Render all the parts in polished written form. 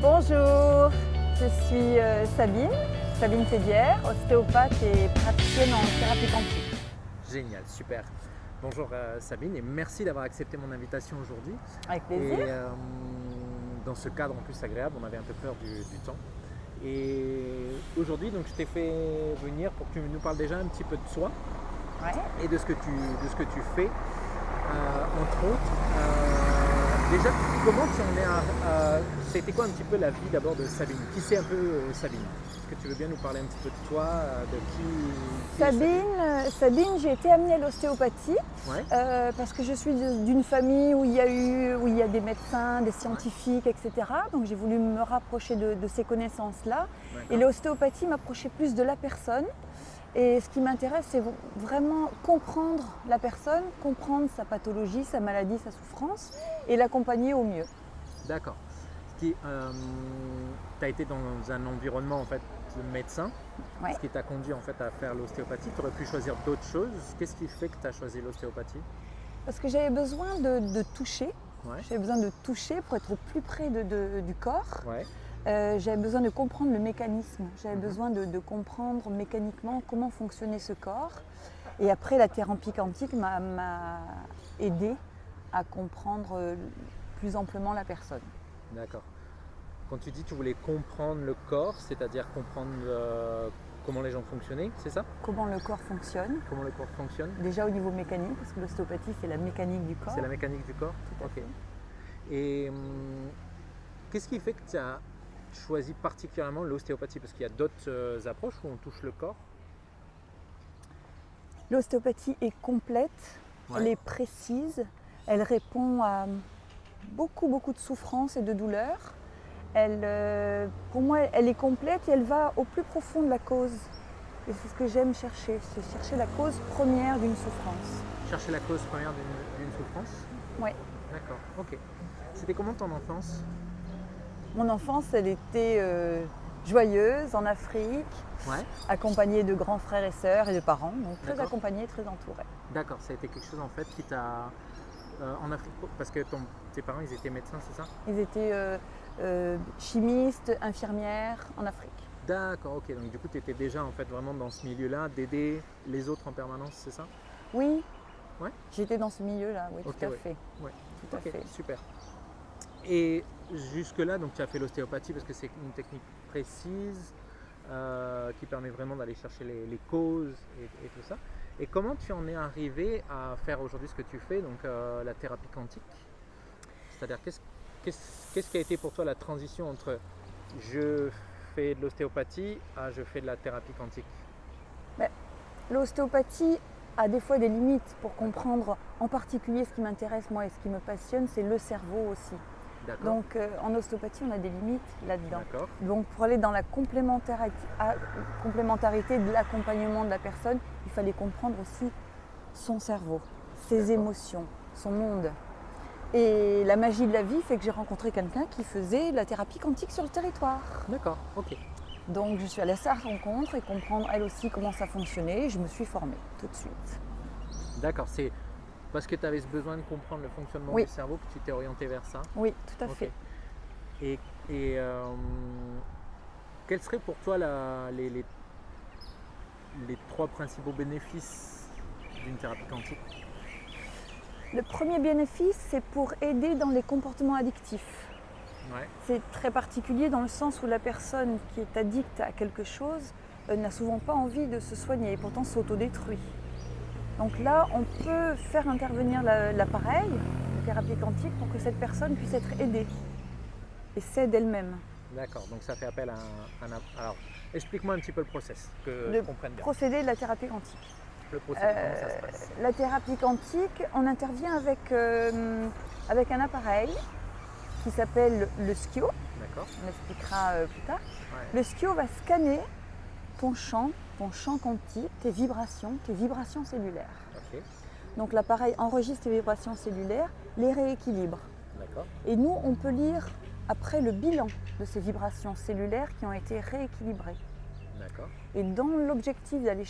Bonjour, je suis Sabine Sédière, ostéopathe et praticienne en thérapie quantique. Génial, super. Bonjour Sabine et merci d'avoir accepté mon invitation aujourd'hui. Avec plaisir. Et dans ce cadre en plus agréable, on avait un peu peur du temps. Et aujourd'hui, donc, je t'ai fait venir pour que tu nous parles déjà un petit peu de toi et de ce que tu fais, entre autres. Déjà, comment tu en es c'était quoi un petit peu la vie d'abord de Sabine? Qui c'est un peu Sabine? Est-ce que tu veux bien nous parler un petit peu de toi, de qui est Sabine, j'ai été amenée à l'ostéopathie parce que je suis d'une famille où il y a des médecins, des scientifiques, etc. Donc j'ai voulu me rapprocher de ces connaissances-là. Et l'ostéopathie m'approchait plus de la personne. Et ce qui m'intéresse, c'est vraiment comprendre la personne, comprendre sa pathologie, sa maladie, sa souffrance et l'accompagner au mieux. D'accord. Tu as été dans un environnement en fait, de médecin, ce qui t'a conduit en fait, à faire l'ostéopathie. Tu aurais pu choisir d'autres choses. Qu'est-ce qui fait que tu as choisi l'ostéopathie? Parce que j'avais besoin de toucher. J'avais besoin de toucher pour être au plus près du corps. J'avais besoin de comprendre le mécanisme. J'avais besoin de comprendre mécaniquement comment fonctionnait ce corps. Et après, la thérapie quantique m'a aidé à comprendre plus amplement la personne. D'accord. Quand tu dis que tu voulais comprendre le corps, c'est-à-dire comprendre comment les gens fonctionnaient, c'est ça? Comment le corps fonctionne. Comment le corps fonctionne. Déjà au niveau mécanique, parce que l'ostéopathie, c'est la mécanique du corps. C'est la mécanique du corps. Tout à fait. Et qu'est-ce qui fait que tu as choisi particulièrement l'ostéopathie? Parce qu'il y a d'autres approches où on touche le corps. L'ostéopathie est complète, elle est précise, elle répond à beaucoup de souffrances et de douleurs. Pour moi, elle est complète et elle va au plus profond de la cause. Et c'est ce que j'aime chercher, c'est chercher la cause première d'une souffrance. Chercher la cause première d'une souffrance? Oui. D'accord, ok. C'était comment ton enfance? Mon enfance, elle était joyeuse en Afrique, accompagnée de grands frères et sœurs et de parents, donc très accompagnée, très entourée. D'accord, ça a été quelque chose en fait qui t'a... en Afrique, parce que tes parents, ils étaient médecins, c'est ça? Ils étaient chimistes, infirmières en Afrique. D'accord, ok. Donc du coup, tu étais déjà en fait vraiment dans ce milieu-là, d'aider les autres en permanence, c'est ça? Oui. J'étais dans ce milieu-là, oui, tout à fait. Tout à fait. Super. Et jusque-là, donc tu as fait l'ostéopathie parce que c'est une technique précise qui permet vraiment d'aller chercher les causes et tout ça. Et comment tu en es arrivé à faire aujourd'hui ce que tu fais, donc la thérapie quantique? C'est-à-dire, qu'est-ce qui a été pour toi la transition entre je fais de l'ostéopathie à je fais de la thérapie quantique? L'ostéopathie a des fois des limites pour comprendre, en particulier ce qui m'intéresse moi et ce qui me passionne, c'est le cerveau aussi. Donc en ostéopathie, on a des limites là-dedans. Donc pour aller dans la complémentarité de l'accompagnement de la personne, il fallait comprendre aussi son cerveau, ses émotions, son monde. Et la magie de la vie fait que j'ai rencontré quelqu'un qui faisait la thérapie quantique sur le territoire. D'accord, ok. Donc je suis allée à sa rencontre et comprendre elle aussi comment ça fonctionnait et je me suis formée tout de suite. D'accord, c'est parce que tu avais ce besoin de comprendre le fonctionnement du cerveau que tu t'es orienté vers ça? Oui, tout à fait. Et quels seraient pour toi les trois principaux bénéfices d'une thérapie quantique? Le premier bénéfice, c'est pour aider dans les comportements addictifs. C'est très particulier dans le sens où la personne qui est addicte à quelque chose n'a souvent pas envie de se soigner et pourtant s'autodétruit. Donc là, on peut faire intervenir l'appareil, la thérapie quantique, pour que cette personne puisse être aidée et s'aide elle-même. D'accord, donc ça fait appel à Alors, explique-moi un petit peu le process, que je comprenne bien. Le procédé de la thérapie quantique. Le procédé, comment ça se passe? La thérapie quantique, on intervient avec un appareil qui s'appelle le SKIO. D'accord. On expliquera plus tard. Le SKIO va scanner ton champ quantique, tes vibrations cellulaires. Donc l'appareil enregistre tes vibrations cellulaires, les rééquilibre. Et nous, on peut lire après le bilan de ces vibrations cellulaires qui ont été rééquilibrées. Et dans l'objectif d'aller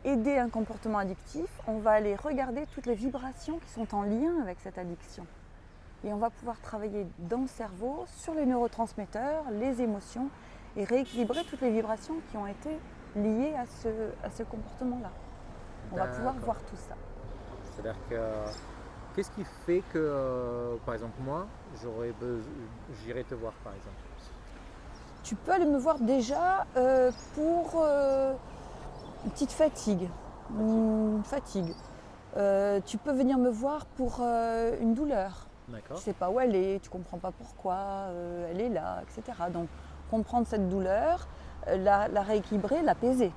aider un comportement addictif, on va aller regarder toutes les vibrations qui sont en lien avec cette addiction. Et on va pouvoir travailler dans le cerveau sur les neurotransmetteurs, les émotions et rééquilibrer toutes les vibrations qui ont été liées à ce comportement-là. On va pouvoir voir tout ça. C'est-à-dire que qu'est-ce qui fait que, par exemple, moi, j'irai te voir, par exemple? Tu peux aller me voir déjà pour une petite fatigue. Tu peux venir me voir pour une douleur. D'accord. Tu ne sais pas où elle est, tu ne comprends pas pourquoi elle est là, etc. Donc, comprendre cette douleur, la rééquilibrer, l'apaiser.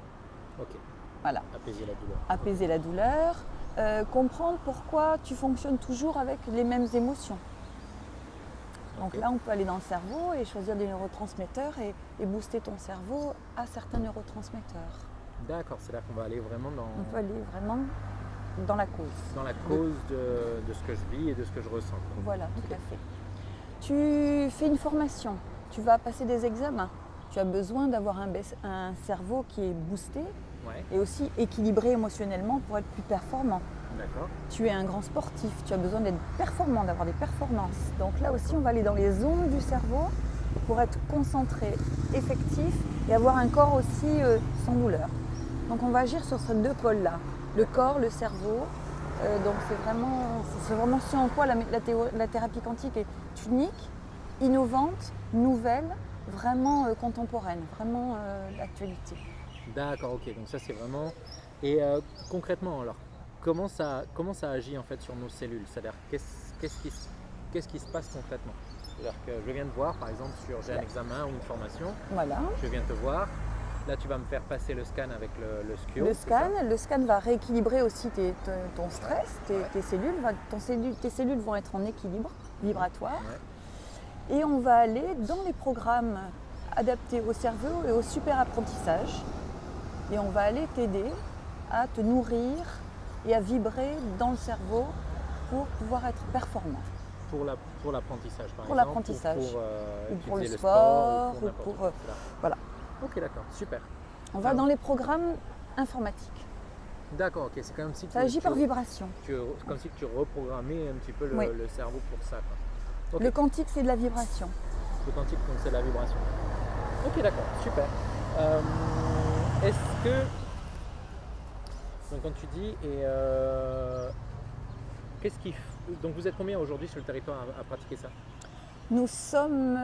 Ok. Voilà. Apaiser la douleur. Apaiser la douleur, comprendre pourquoi tu fonctionnes toujours avec les mêmes émotions. Donc là, on peut aller dans le cerveau et choisir des neurotransmetteurs et booster ton cerveau à certains neurotransmetteurs. D'accord, c'est là qu'on va aller vraiment dans... On peut aller vraiment dans la cause. Dans la cause de ce que je vis et de ce que je ressens. Quoi. Voilà, tout à fait. Tu fais une formation, tu vas passer des examens. Tu as besoin d'avoir un cerveau qui est boosté et aussi équilibré émotionnellement pour être plus performant. D'accord. Tu es un grand sportif, tu as besoin d'être performant, d'avoir des performances. Donc là aussi, on va aller dans les ondes du cerveau pour être concentré, effectif et avoir un corps aussi sans douleur. Donc on va agir sur ces deux pôles-là, le corps, le cerveau. Donc c'est vraiment ce en quoi la thérapie quantique est unique, innovante, nouvelle, vraiment contemporaine, vraiment d'actualité. D'accord, ok. Donc ça c'est vraiment... Et concrètement alors, comment ça agit en fait sur nos cellules? C'est-à-dire qu'est-ce qui se passe concrètement? C'est-à-dire que je viens te voir par exemple j'ai un examen ou une formation. Voilà. Je viens te voir. Là, tu vas me faire passer le scan avec le SCIO. Le scan va rééquilibrer aussi ton stress, tes cellules. Tes cellules vont être en équilibre vibratoire. Ouais. Et on va aller dans les programmes adaptés au cerveau et au super apprentissage. Et on va aller t'aider à te nourrir et à vibrer dans le cerveau pour pouvoir être performant. Pour l'apprentissage, par exemple. Pour l'apprentissage. Ou pour le sport. Voilà. Ok, d'accord, super. On va dans les programmes informatiques. D'accord, ok, c'est comme si ça agit par vibration. Comme si tu reprogrammais un petit peu le cerveau pour ça. Quoi. Okay. Le quantique, c'est de la vibration. Le quantique, donc c'est de la vibration. Ok, d'accord, super. Est-ce que, donc quand tu dis, donc vous êtes combien aujourd'hui sur le territoire à pratiquer ça? Nous sommes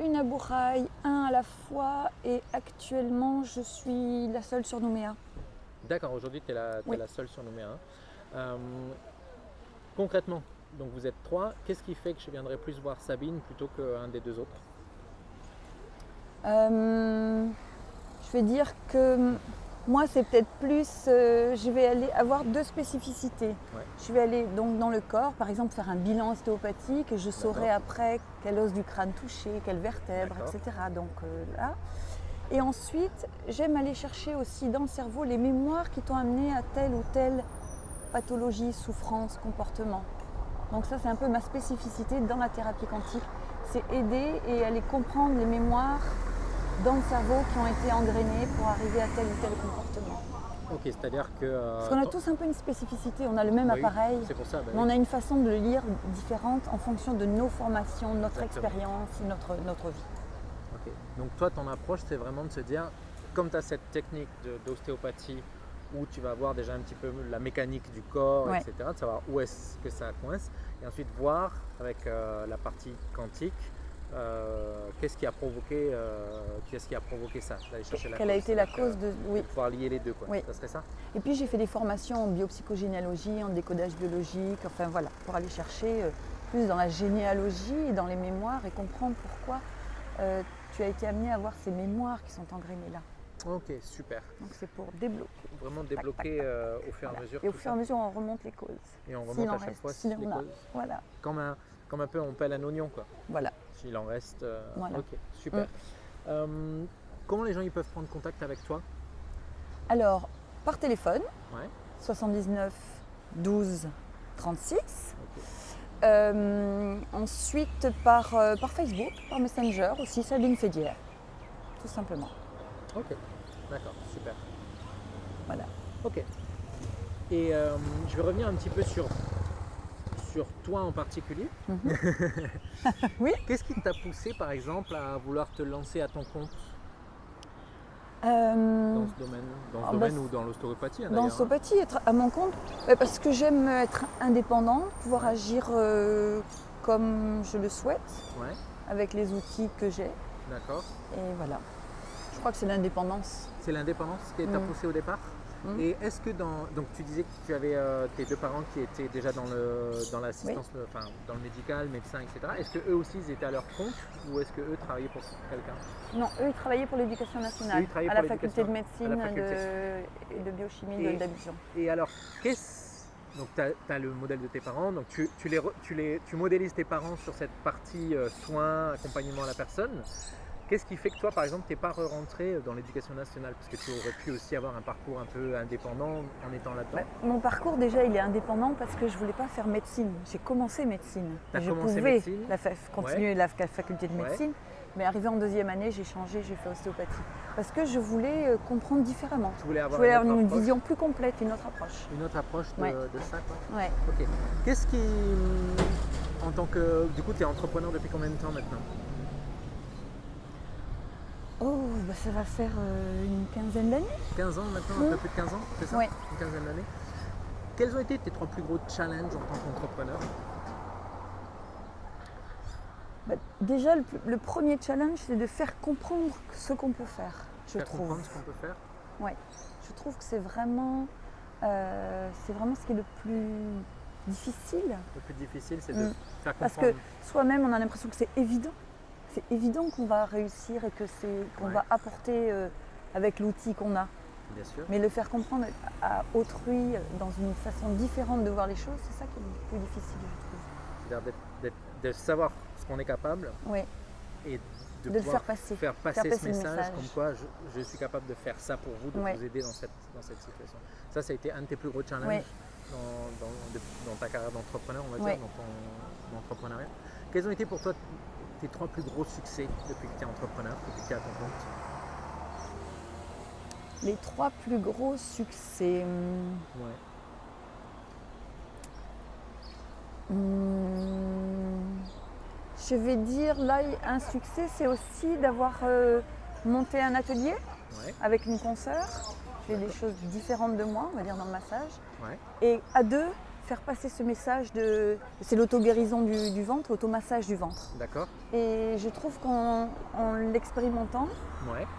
une à Bourail, un à la fois, et actuellement je suis la seule sur Nouméa. D'accord, aujourd'hui tu es la seule sur Nouméa. Concrètement, donc vous êtes 3, qu'est-ce qui fait que je viendrais plus voir Sabine plutôt qu'un des deux autres? Je vais dire que moi c'est peut-être plus, je vais aller avoir deux spécificités. Ouais. Je vais aller donc dans le corps, par exemple faire un bilan ostéopathique et je saurai après quel os du crâne touché, quelle vertèbre, etc. Donc là. Et ensuite, j'aime aller chercher aussi dans le cerveau les mémoires qui t'ont amené à telle ou telle pathologie, souffrance, comportement. Donc ça, c'est un peu ma spécificité dans la thérapie quantique. C'est aider et aller comprendre les mémoires dans le cerveau qui ont été engrainées pour arriver à tel ou tel comportement. Ok, c'est-à-dire que... Parce qu'on a tous un peu une spécificité, on a le même appareil, c'est pour ça, mais on a une façon de le lire différente en fonction de nos formations, notre expérience et notre vie. Ok, donc toi, ton approche, c'est vraiment de se dire, comme tu as cette technique d'ostéopathie, où tu vas voir déjà un petit peu la mécanique du corps, etc., de savoir où est-ce que ça coince, et ensuite voir avec la partie quantique, qu'est-ce qui a provoqué ça, d'aller chercher Quelle a été la cause de pouvoir lier les deux, quoi. Oui. Ça serait ça. Et puis j'ai fait des formations en biopsychogénéalogie, en décodage biologique, enfin voilà, pour aller chercher plus dans la généalogie et dans les mémoires et comprendre pourquoi tu as été amené à avoir ces mémoires qui sont engrainées là. Ok, super. Donc c'est pour débloquer. Vraiment débloquer au fur et à mesure. Et au fur et à mesure, on remonte les causes. Et on remonte à chaque fois les causes. Voilà. Comme un peu on pèle un oignon, quoi. Voilà. S'il en reste. Voilà. Ok, super. Comment les gens ils peuvent prendre contact avec toi? Alors, par téléphone, 79 12 36. Okay. Ensuite, par Facebook, par Messenger aussi, Sabine Fédière, tout simplement. Ok, d'accord, super. Voilà. Ok. Et je vais revenir un petit peu sur sur toi en particulier. Oui. Qu'est-ce qui t'a poussé par exemple à vouloir te lancer à ton compte dans ce domaine ou dans l'ostéopathie dans l'ostéopathie, être à mon compte, parce que j'aime être indépendante, pouvoir agir comme je le souhaite, avec les outils que j'ai. D'accord. Et voilà. Je crois que c'est l'indépendance. C'est l'indépendance qui t'a poussé au départ. Et est-ce que donc tu disais que tu avais tes deux parents qui étaient déjà dans l'assistance, enfin dans le médical, médecin, etc. Est-ce que eux aussi ils étaient à leur compte ou est-ce que eux travaillaient pour quelqu'un? Non, eux ils travaillaient pour l'éducation nationale, à la faculté de médecine et de biochimie d'Abidjan. Et alors, donc tu as le modèle de tes parents, donc tu modélises tes parents sur cette partie soins, accompagnement à la personne. Qu'est-ce qui fait que toi, par exemple, tu n'es pas rentré dans l'éducation nationale? Parce que tu aurais pu aussi avoir un parcours un peu indépendant en étant là-dedans. Mon parcours, déjà, il est indépendant parce que je ne voulais pas faire médecine. J'ai commencé médecine. Je pouvais continuer la faculté de médecine, mais arrivé en deuxième année, j'ai changé, j'ai fait ostéopathie. Parce que je voulais comprendre différemment. Tu voulais avoir une vision plus complète, une autre approche. Une autre approche de ça, quoi. Ouais. Ok. Qu'est-ce qui, en tant que, du coup, tu es entrepreneur depuis combien de temps maintenant? Ça va faire une quinzaine d'années. 15 ans maintenant, un peu plus de 15 ans, c'est ça? Oui. Une quinzaine d'années. Quels ont été tes 3 plus gros challenges en tant qu'entrepreneur? Déjà, le premier challenge, c'est de faire comprendre ce qu'on peut faire, comprendre ce qu'on peut faire? Oui. Je trouve que c'est vraiment ce qui est le plus difficile. Le plus difficile, c'est de faire comprendre. Parce que soi-même, on a l'impression que c'est évident. C'est évident qu'on va réussir et qu'on va apporter avec l'outil qu'on a. Bien sûr. Mais le faire comprendre à autrui dans une façon différente de voir les choses, c'est ça qui est le plus difficile, je trouve. C'est-à-dire de savoir ce qu'on est capable et de le faire passer. Faire passer ce message comme quoi je suis capable de faire ça pour vous, de vous aider dans cette situation. Ça a été un de tes plus gros challenges dans ta carrière d'entrepreneur, on va dire, dans ton entrepreneuriat. Quels ont été pour toi tes 3 plus gros succès depuis que tu es entrepreneur, depuis que tu es à ton compte? Les 3 plus gros succès. Je vais dire, là, un succès, c'est aussi d'avoir monté un atelier avec une consoeur. Je fais des choses différentes de moi, on va dire, dans le massage. Et à deux, faire passer ce message c'est l'auto-guérison du ventre, l'automassage du ventre. D'accord. Et je trouve qu'en l'expérimentant,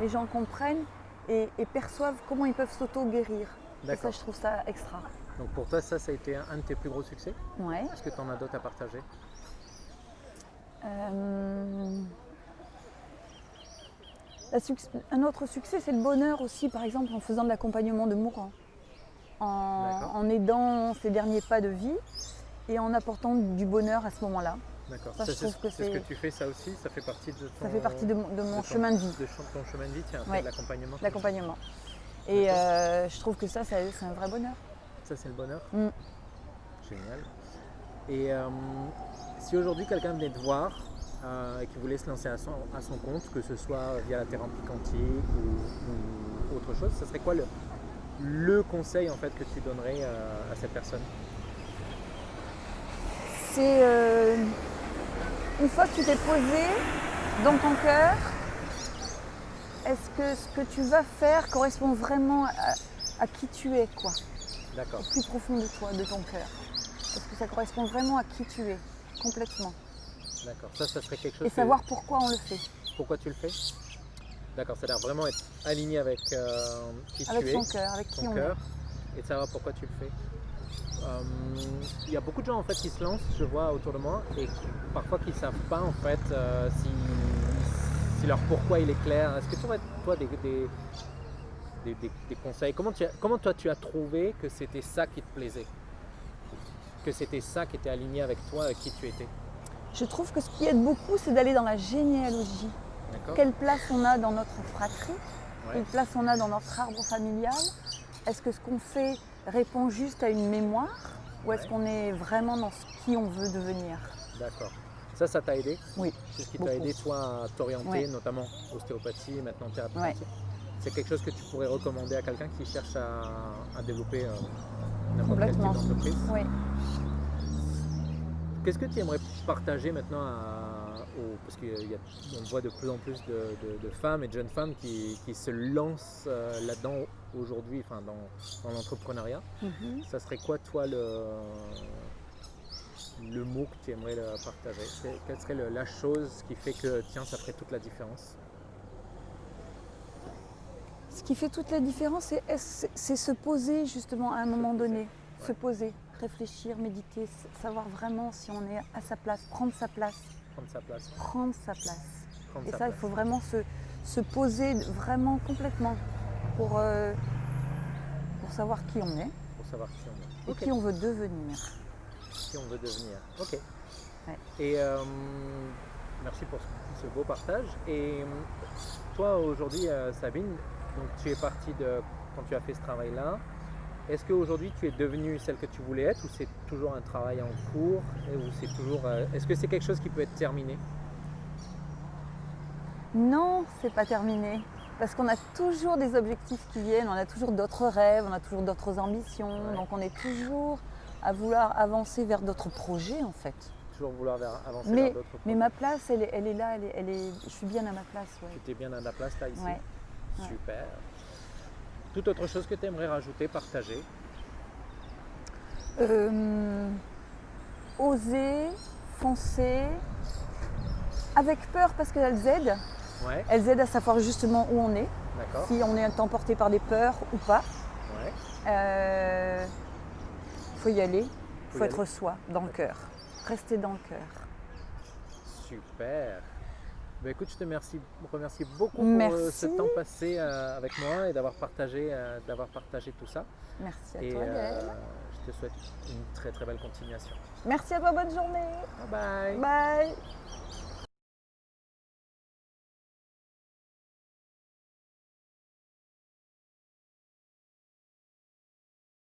les gens comprennent et perçoivent comment ils peuvent s'auto-guérir. Et ça, je trouve ça extra. Donc pour toi, ça a été un de tes plus gros succès? Ouais. Est-ce que tu en as d'autres à partager? Un autre succès, c'est le bonheur aussi, par exemple, en faisant de l'accompagnement de mourants. En aidant ces derniers pas de vie et en apportant du bonheur à ce moment-là. D'accord. C'est ce que tu fais, ça aussi? Ça fait partie de ton... Ça fait partie de mon chemin de vie. De ton chemin de vie, tiens, de l'accompagnement. L'accompagnement. Et je trouve que ça, c'est un vrai bonheur. Ça, c'est le bonheur? Génial. Et si aujourd'hui, quelqu'un venait te voir et qui voulait se lancer à son compte, que ce soit via la thérapie quantique ou autre chose, ça serait quoi le conseil en fait que tu donnerais à cette personne? C'est une fois que tu t'es posé dans ton cœur, est-ce que ce que tu vas faire correspond vraiment à qui tu es, quoi? D'accord. Au plus profond de toi, de ton cœur. Est-ce que ça correspond vraiment à qui tu es, complètement? D'accord. Ça serait quelque chose. Et savoir pourquoi on le fait. Pourquoi tu le fais? D'accord, c'est-à-dire vraiment être aligné avec qui tu es, avec son cœur, avec qui on est. Et de savoir pourquoi tu le fais. Il y a beaucoup de gens en fait qui se lancent, je vois autour de moi, et parfois qui ne savent pas en fait si leur pourquoi il est clair. Est-ce que tu aurais toi des conseils? Comment toi tu as trouvé que c'était ça qui te plaisait? Que c'était ça qui était aligné avec toi, avec qui tu étais? Je trouve que ce qui aide beaucoup, c'est d'aller dans la généalogie. Quelle place on a dans notre fratrie? Quelle place on a dans notre arbre familial? Est-ce que ce qu'on fait répond juste à une mémoire? Ou est-ce qu'on est vraiment dans qui on veut devenir? D'accord. Ça t'a aidé? Oui. C'est ce qui t'a aidé toi à t'orienter, notamment ostéopathie et maintenant thérapie quantique. C'est quelque chose que tu pourrais recommander à quelqu'un qui cherche à développer n'importe quel type d'entreprise? Oui. Qu'est-ce que tu aimerais partager maintenant parce qu'on voit de plus en plus de femmes et de jeunes femmes qui se lancent là-dedans aujourd'hui, enfin dans l'entrepreneuriat. Ça serait quoi toi le mot que tu aimerais partager? Quelle serait la chose qui fait que tiens, ça ferait toute la différence? Ce qui fait toute la différence, c'est se poser justement à un moment donné. Se poser, réfléchir, méditer, savoir vraiment si on est à sa place, prendre sa place. Prendre sa place. Et ça, il faut vraiment se poser vraiment complètement pour savoir qui on est. Pour savoir qui on est. Et qui on veut devenir. Qui on veut devenir. Ok. Ouais. Et merci pour ce beau partage. Et toi aujourd'hui, Sabine, donc tu es partie quand tu as fait ce travail-là. Est-ce qu'aujourd'hui tu es devenue celle que tu voulais être ou c'est toujours un travail en cours est-ce que c'est quelque chose qui peut être terminé? Non, c'est pas terminé. Parce qu'on a toujours des objectifs qui viennent, on a toujours d'autres rêves, on a toujours d'autres ambitions. Ouais. Donc on est toujours à vouloir avancer vers d'autres projets en fait. Toujours vouloir avancer vers d'autres projets. Mais ma place, elle est là, je suis bien à ma place. Ouais. Tu es bien à ta place là ici? Ouais. Super. Toute autre chose que tu aimerais rajouter, partager? Oser, foncer, avec peur parce qu'elles aident. Ouais. Elles aident à savoir justement où on est, si on est emporté par des peurs ou pas. Ouais. Faut y aller, faut être soi, dans le cœur, rester dans le cœur. Super. Ben écoute, je te remercie beaucoup pour ce temps passé avec moi et d'avoir partagé tout ça. Merci à toi, Gaëlle. Je te souhaite une très très belle continuation. Merci à toi, bonne journée. Bye bye. Bye.